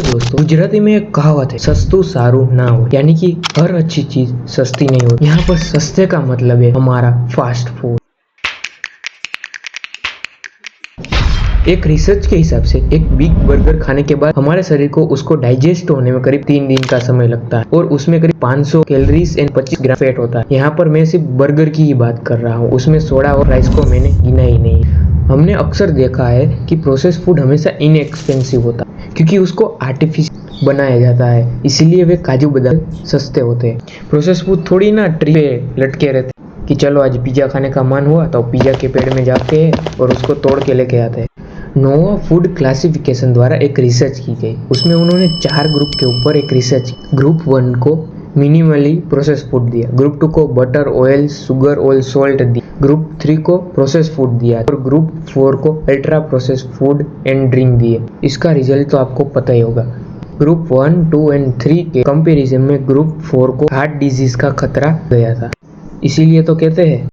वैसे दोस्तों गुजराती में एक कहावत है, सस्तु सारू ना हो, यानी कि हर अच्छी चीज सस्ती नहीं होती। यहाँ पर सस्ते का मतलब है हमारा फास्ट फूड। एक रिसर्च के हिसाब से एक बिग बर्गर खाने के बाद हमारे शरीर को उसको डाइजेस्ट होने में करीब 3 दिन का समय लगता है और उसमें करीब 500 कैलोरीज एंड 25 ग्राम फैट होता है। यहाँ पर मैं सिर्फ बर्गर की ही बात कर रहा हूँ, उसमें सोडा और राइस को मैंने गिना ही नहीं। हमने अक्सर देखा है कि प्रोसेस फूड हमेशा इनएक्सपेंसिव होता है क्योंकि उसको आर्टिफिशियल बनाया जाता है, इसीलिए वे काजू बादाम सस्ते होते हैं। प्रोसेस फूड थोड़ी ना ट्री पे लटके रहते कि चलो आज पिज्जा खाने का मन हुआ तो पिज्जा के पेड़ में जाते हैं और उसको तोड़ के लेके आते हैं। नोवा फूड क्लासिफिकेशन द्वारा एक रिसर्च की गई, उसमें उन्होंने 4 ग्रुप के ऊपर एक रिसर्च की। ग्रुप 1 को मिनिमली प्रोसेस फूड दिया, ग्रुप 2 को butter oil sugar oil salt दिया, ग्रुप 3 को प्रोसेस फूड दिया और ग्रुप 4 को ultra process food and drink दिए। इसका रिजल्ट तो आपको पता ही होगा। ग्रुप 1, 2 एंड 3 के कंपैरिजन में ग्रुप 4 को हार्ट डिजीज का खतरा गया था। इसीलिए तो कहते हैं